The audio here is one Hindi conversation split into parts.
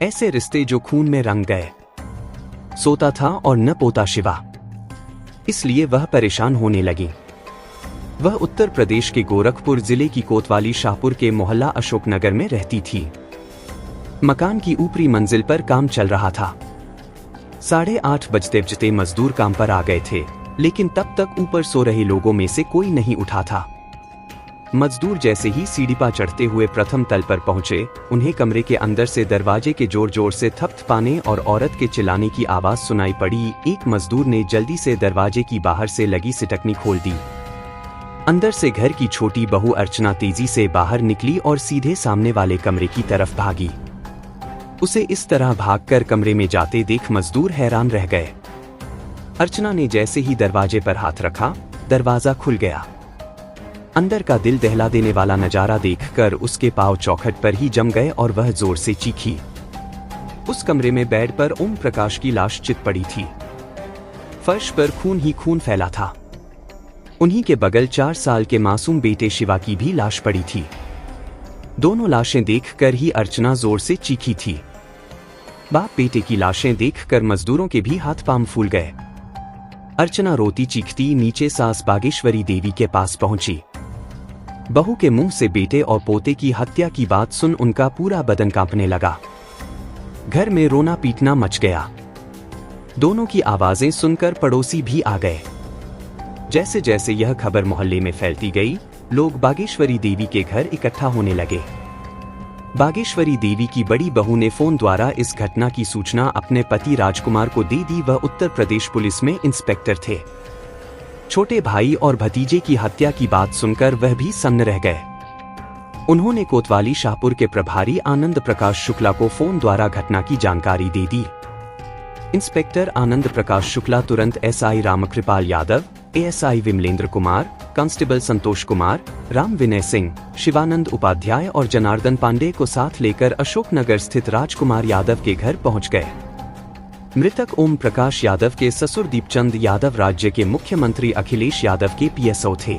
ऐसे रिश्ते जो खून में रंग गए। सोता था और न पोता शिवा, इसलिए वह परेशान होने लगी। वह उत्तर प्रदेश के गोरखपुर जिले की कोतवाली शाहपुर के मोहल्ला अशोकनगर में रहती थी। मकान की ऊपरी मंजिल पर काम चल रहा था। 8:30 बजते मजदूर काम पर आ गए थे, लेकिन तब तक ऊपर सो रहे लोगों में से कोई नहीं उठा था। मजदूर जैसे ही सीढ़ी पर चढ़ते हुए प्रथम तल पर पहुंचे, उन्हें कमरे के अंदर से दरवाजे के जोर जोर से थपथपाने और औरत के चिल्लाने की आवाज सुनाई पड़ी। एक मजदूर ने जल्दी से दरवाजे की बाहर से लगी सिटकनी खोल दी। अंदर से घर की छोटी बहू अर्चना तेजी से बाहर निकली और सीधे सामने वाले कमरे की तरफ भागी। उसे इस तरह भागकर कमरे में जाते देख मजदूर हैरान रह गए। अर्चना ने जैसे ही दरवाजे पर हाथ रखा, दरवाजा खुल गया। अंदर का दिल दहला देने वाला नजारा देखकर उसके पांव चौखट पर ही जम गए और वह जोर से चीखी। उस कमरे में बेड पर ओम प्रकाश की लाश चित पड़ी थी। फर्श पर खून ही खून फैला था। उन्हीं के बगल 4 साल के मासूम बेटे शिवा की भी लाश पड़ी थी। दोनों लाशें देखकर ही अर्चना जोर से चीखी थी। बाप बेटे की लाशें देखकर मजदूरों के भी हाथ पांव फूल गए। अर्चना रोती चीखती नीचे सास बागेश्वरी देवी के पास पहुंची। बहू के मुंह से बेटे और पोते की हत्या की बात सुन उनका पूरा बदन कांपने लगा। घर में रोना पीटना मच गया। दोनों की आवाजें सुनकर पड़ोसी भी आ गए। जैसे जैसे यह खबर मोहल्ले में फैलती गई, लोग बागेश्वरी देवी के घर इकट्ठा होने लगे। बागेश्वरी देवी की बड़ी बहू ने फोन द्वारा इस घटना की सूचना अपने पति राजकुमार को दे दी। वह उत्तर प्रदेश पुलिस में इंस्पेक्टर थे। छोटे भाई और भतीजे की हत्या की बात सुनकर वह भी सन्न रह गए। उन्होंने कोतवाली शाहपुर के प्रभारी आनंद प्रकाश शुक्ला को फोन द्वारा घटना की जानकारी दे दी। इंस्पेक्टर आनंद प्रकाश शुक्ला तुरंत SI Ramkripal Yadav, ASI Vimalendra Kumar, constable Santosh Kumar, Ram Vinay Singh, Shivanand Upadhyay और जनार्दन पांडे को साथ लेकर अशोकनगर स्थित राजकुमार यादव के घर पहुंच गए। मृतक ओम प्रकाश यादव के ससुर दीपचंद यादव राज्य के मुख्यमंत्री अखिलेश यादव के पीएसओ थे।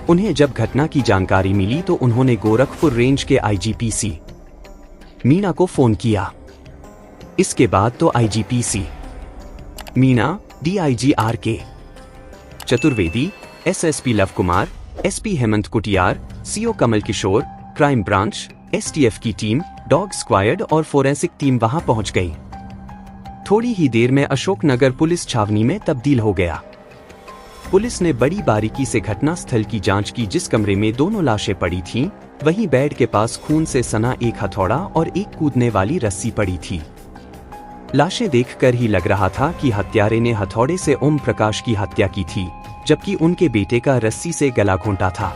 उन्हें जब घटना की जानकारी मिली तो उन्होंने गोरखपुर रेंज के आईजीपी मीना को फोन किया। इसके बाद तो IGP Meena, DIG R K. Chaturvedi, SSP Lav Kumar, SP Hemant Kutiyar, CO Kamal Kishore, crime branch, STF की टीम, डॉग स्क्वायड और फोरेंसिक टीम वहां पहुंच गई। थोड़ी ही देर में अशोकनगर पुलिस छावनी में तब्दील हो गया। पुलिस ने बड़ी बारीकी से घटना स्थल की जांच की। जिस कमरे में दोनों लाशें पड़ी थीं, वहीं बेड के पास खून से सना एक हथौड़ा और एक कूदने वाली रस्सी पड़ी थी। लाशें देखकर ही लग रहा था कि हत्यारे ने हथौड़े से ओम प्रकाश की हत्या की थी, जबकि उनके बेटे का रस्सी से गला घोंटा था।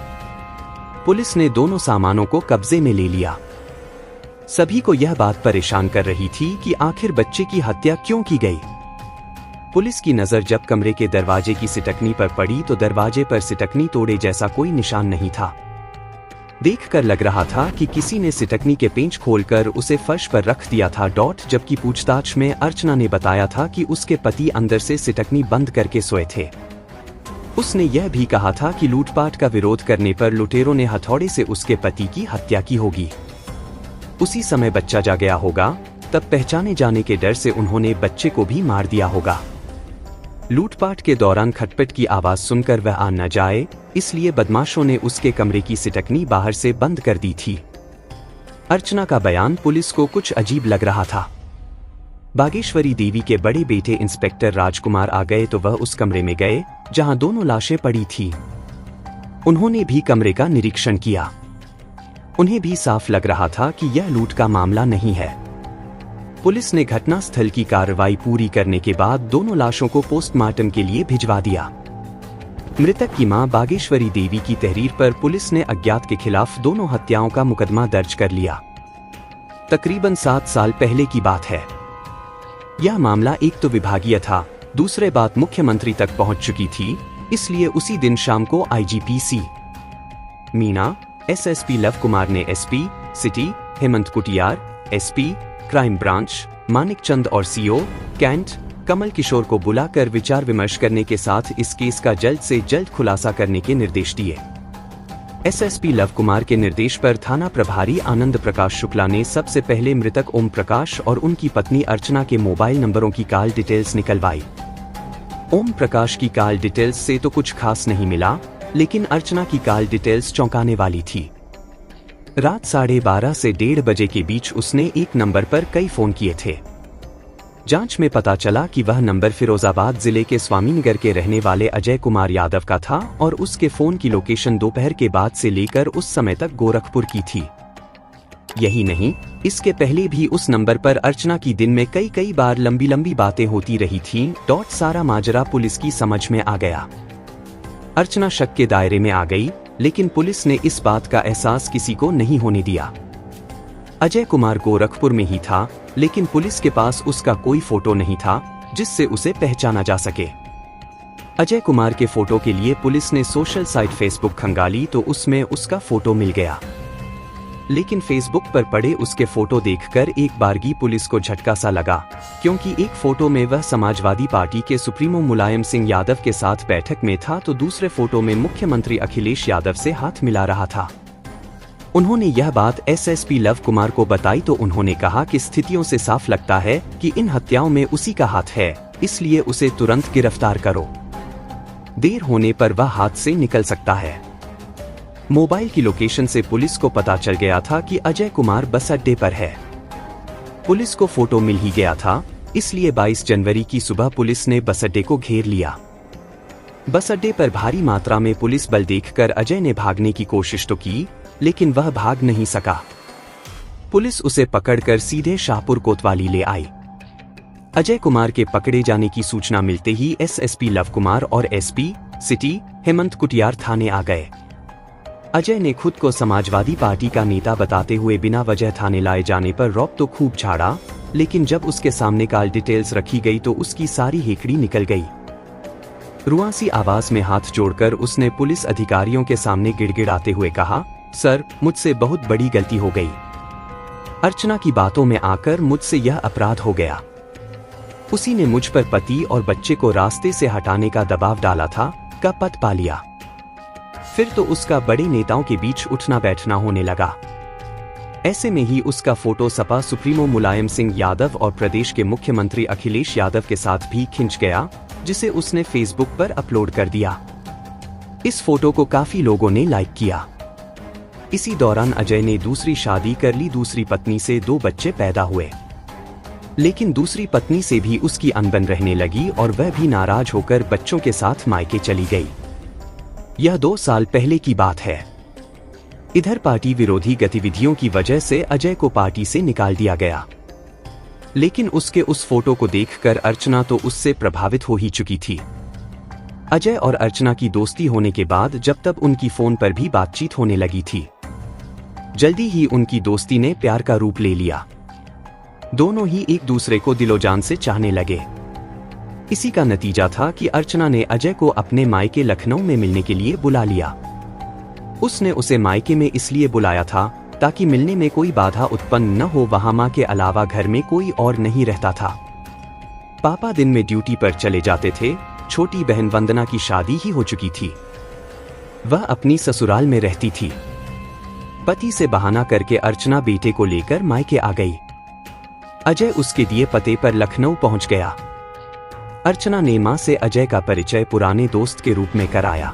पुलिस ने दोनों सामानों को कब्जे में ले लिया। सभी को यह बात परेशान कर रही थी कि आखिर बच्चे की हत्या क्यों की गई। पुलिस की नजर जब कमरे के दरवाजे की सिटकनी पर पड़ी तो दरवाजे पर सिटकनी तोड़े जैसा कोई निशान नहीं था। देखकर लग रहा था कि किसी ने सिटकनी के पेंच खोलकर उसे फर्श पर रख दिया था। जबकि पूछताछ में अर्चना ने बताया था कि उसके पति अंदर से सिटकनी बंद करके सोए थे। उसने यह भी कहा था कि लूटपाट का विरोध करने पर लुटेरों ने हथौड़े से उसके पति की हत्या की होगी। उसी समय बच्चा जा गया होगा, तब पहचाने जाने के डर से उन्होंने बच्चे को भी मार दिया होगा। लूटपाट के दौरान खटपट की आवाज सुनकर वह आ न जाए, इसलिए बदमाशों ने उसके कमरे की सिटकनी बाहर से बंद कर दी थी। अर्चना का बयान पुलिस को कुछ अजीब लग रहा था। बागेश्वरी देवी के बड़े बेटे इंस्पेक्टर राजकुमार आ गए तो वह उस कमरे में गए जहां दोनों लाशें पड़ी थी। उन्होंने भी कमरे का निरीक्षण किया। उन्हें भी साफ लग रहा था कि यह लूट का मामला नहीं है। पुलिस ने घटनास्थल की कार्रवाई पूरी करने के बाद दोनों लाशों को पोस्टमार्टम के लिए भिजवा दिया। मृतक की मां बागेश्वरी देवी की तहरीर पर पुलिस ने अज्ञात के खिलाफ दोनों हत्याओं का मुकदमा दर्ज कर लिया। तकरीबन 7 साल पहले की बात है। यह मामला एक तो विभागीय था, दूसरे बात मुख्यमंत्री तक पहुंच चुकी थी, इसलिए उसी दिन शाम को आईजीपी मीना, एसएसपी लव कुमार ने SP city Hemant Kutiyar, SP crime branch Manik Chand और सीओ कैंट कमल किशोर को बुलाकर विचार विमर्श करने के साथ इस केस का जल्द से जल्द खुलासा करने के निर्देश दिए। एसएसपी लव कुमार के निर्देश पर थाना प्रभारी आनंद प्रकाश शुक्ला ने सबसे पहले मृतक ओम प्रकाश और उनकी पत्नी अर्चना के मोबाइल नंबरों की कॉल डिटेल्स निकलवाई। ओम प्रकाश की कॉल डिटेल्स से तो कुछ खास नहीं मिला, लेकिन अर्चना की कॉल डिटेल्स चौंकाने वाली थी। रात 12:30 से 1:30 बजे के बीच उसने एक नंबर पर कई फोन किए थे। जांच में पता चला कि वह नंबर फिरोजाबाद जिले के स्वामीनगर के रहने वाले अजय कुमार यादव का था और उसके फोन की लोकेशन दोपहर के बाद से लेकर उस समय तक गोरखपुर की थी। यही नहीं, इसके पहले भी उस नंबर पर अर्चना की दिन में कई बार लंबी लंबी बातें होती रही थीं। सारा माजरा पुलिस की समझ में आ गया। अर्चना शक के दायरे में आ गई, लेकिन पुलिस ने इस बात का एहसास किसी को नहीं होने दिया। अजय कुमार गोरखपुर में ही था, लेकिन पुलिस के पास उसका कोई फोटो नहीं था जिससे उसे पहचाना जा सके। अजय कुमार के फोटो के लिए पुलिस ने सोशल साइट फेसबुक खंगाली तो उसमें उसका फोटो मिल गया, लेकिन फेसबुक पर पड़े उसके फोटो देखकर एक बारगी पुलिस को झटका सा लगा, क्योंकि एक फोटो में वह समाजवादी पार्टी के सुप्रीमो मुलायम सिंह यादव के साथ बैठक में था तो दूसरे फोटो में मुख्यमंत्री अखिलेश यादव से हाथ मिला रहा था। उन्होंने यह बात एसएसपी लव कुमार को बताई तो उन्होंने कहा कि स्थितियों से साफ लगता है कि इन हत्याओं में उसी का हाथ है, इसलिए उसे तुरंत गिरफ्तार करो। देर होने पर वह हाथ से निकल सकता है। मोबाइल की लोकेशन से पुलिस को पता चल गया था कि अजय कुमार बस अड्डे पर है। पुलिस को फोटो मिल ही गया था, इसलिए 22 जनवरी की सुबह पुलिस ने बस अड्डे को घेर लिया। बस अड्डे पर भारी मात्रा में पुलिस बल देखकर अजय ने भागने की कोशिश तो की, लेकिन वह भाग नहीं सका। पुलिस उसे पकड़कर सीधे शाहपुर कोतवाली ले आई। अजय कुमार के पकड़े जाने की सूचना मिलते ही एसएसपी लव कुमार और एसपी सिटी हेमंत कुटियार थाने आ गए। अजय ने खुद को समाजवादी पार्टी का नेता बताते हुए बिना वजह थाने लाए जाने पर रौब तो खूब झाड़ा, लेकिन जब उसके सामने कॉल डिटेल्स रखी गई तो उसकी सारी हेकड़ी निकल गई। रुआसी आवाज में हाथ जोड़कर उसने पुलिस अधिकारियों के सामने गिड़गिड़ाते हुए कहा, सर, मुझसे बहुत बड़ी गलती हो गई। अर्चना की बातों में आकर मुझसे यह अपराध हो गया। उसी ने मुझ पर पति और बच्चे को रास्ते से हटाने का दबाव डाला था, का पद पा लिया। फिर तो उसका बड़े नेताओं के बीच उठना बैठना होने लगा। ऐसे में ही उसका फोटो सपा सुप्रीमो मुलायम सिंह यादव और प्रदेश के मुख्यमंत्री अखिलेश यादव के साथ भी खिंच गया, जिसे उसने फेसबुक पर अपलोड कर दिया। इस फोटो को काफी लोगों ने लाइक किया। इसी दौरान अजय ने दूसरी शादी कर ली। दूसरी पत्नी से 2 बच्चे पैदा हुए, लेकिन दूसरी पत्नी से भी उसकी अनबन रहने लगी और वह भी नाराज होकर बच्चों के साथ मायके चली गई। यह 2 साल पहले की बात है। इधर पार्टी विरोधी गतिविधियों की वजह से अजय को पार्टी से निकाल दिया गया, लेकिन उसके उस फोटो को देखकर अर्चना तो उससे प्रभावित हो ही चुकी थी। अजय और अर्चना की दोस्ती होने के बाद जब तब उनकी फोन पर भी बातचीत होने लगी थी। जल्दी ही उनकी दोस्ती ने प्यार का रूप ले लिया। दोनों ही एक दूसरे को दिलोजान से चाहने लगे। इसी का नतीजा था कि अर्चना ने अजय को अपने मायके लखनऊ में मिलने के लिए बुला लिया। उसने उसे मायके में इसलिए बुलाया था ताकि मिलने में कोई बाधा उत्पन्न न हो। वहां मां के अलावा घर में कोई और नहीं रहता था। पापा दिन में ड्यूटी पर चले जाते थे। छोटी बहन वंदना की शादी ही हो चुकी थी। वह अपनी ससुराल में रहती थी। पति से बहाना करके अर्चना बेटे को लेकर मायके आ गई। अजय उसके दिए पते पर लखनऊ पहुंच गया। अर्चना ने मां से अजय का परिचय पुराने दोस्त के रूप में कराया।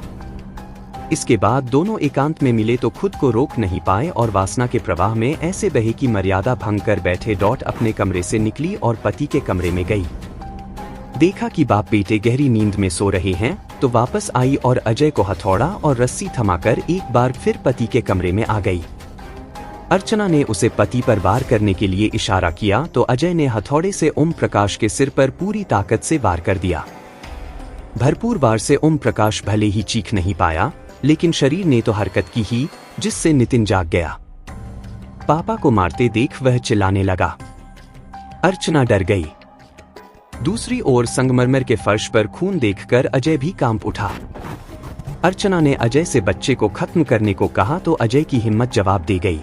इसके बाद दोनों एकांत में मिले तो खुद को रोक नहीं पाए और वासना के प्रवाह में ऐसे बहे कि मर्यादा भंग कर बैठे। अपने कमरे से निकली और पति के कमरे में गई। देखा कि बाप बेटे गहरी नींद में सो रहे हैं तो वापस आई और अजय को हथौड़ा और रस्सी थमाकर एक बार फिर पति के कमरे में आ गई। अर्चना ने उसे पति पर वार करने के लिए इशारा किया तो अजय ने हथौड़े से ओम प्रकाश के सिर पर पूरी ताकत से वार कर दिया। भरपूर वार से ओम प्रकाश भले ही चीख नहीं पाया, लेकिन शरीर ने तो हरकत की ही, जिससे नितिन जाग गया। पापा को मारते देख वह चिल्लाने लगा। अर्चना डर गई। दूसरी ओर संगमरमर के फर्श पर खून देखकर अजय भी कांप उठा। अर्चना ने अजय से बच्चे को खत्म करने को कहा तो अजय की हिम्मत जवाब दे गई।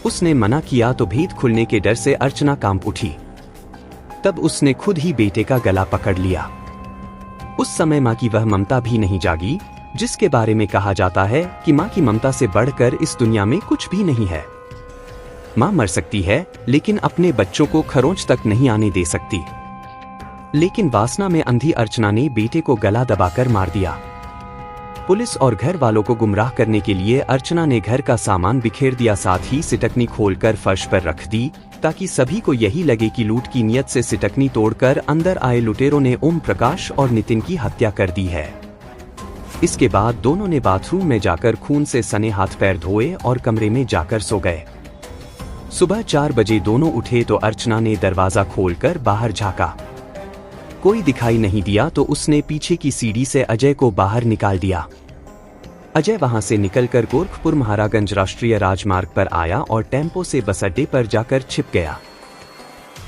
उसने मना किया तो भेद खुलने के डर से अर्चना कांप उठी। तब उसने खुद ही बेटे का गला पकड़ लिया। उस समय मां की वह ममता भी नहीं जागी जिसके बारे में कहा जाता है कि माँ की ममता से बढ़कर इस दुनिया में कुछ भी नहीं है। माँ मर सकती है लेकिन अपने बच्चों को खरोंच तक नहीं आने दे सकती। लेकिन वासना में अंधी अर्चना ने बेटे को गला दबाकर मार दिया। पुलिस और घर वालों को गुमराह करने के लिए अर्चना ने घर का सामान बिखेर दिया, साथ ही सिटकनी खोलकर फर्श पर रख दी ताकि सभी को यही लगे कि लूट की नियत से सिटकनी तोड़कर अंदर आए लुटेरों ने ओम प्रकाश और नितिन की हत्या कर दी है। इसके बाद दोनों ने बाथरूम में जाकर खून से सने हाथ पैर धोए और कमरे में जाकर सो गए। सुबह 4 बजे दोनों उठे तो अर्चना ने दरवाजा खोलकर बाहर झांका। कोई दिखाई नहीं दिया तो उसने पीछे की सीढ़ी से अजय को बाहर निकाल दिया। अजय वहां से निकलकर गोरखपुर महाराजगंज राष्ट्रीय राजमार्ग पर आया और टेम्पो से बस अड्डे पर जाकर छिप गया।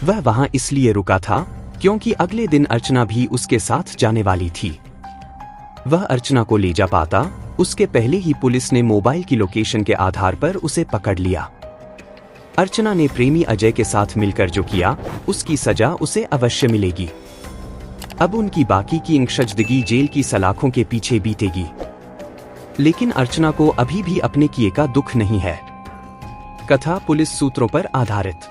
वह वहां इसलिए रुका था क्योंकि अगले दिन अर्चना भी उसके साथ जाने वाली थी। वह अर्चना को ले जा पाता उसके पहले ही पुलिस ने मोबाइल की लोकेशन के आधार पर उसे पकड़ लिया। अर्चना ने प्रेमी अजय के साथ मिलकर जो किया उसकी सजा उसे अवश्य मिलेगी। अब उनकी बाकी की इंशजदगी जेल की सलाखों के पीछे बीतेगी। लेकिन अर्चना को अभी भी अपने किए का दुख नहीं है। कथा पुलिस सूत्रों पर आधारित।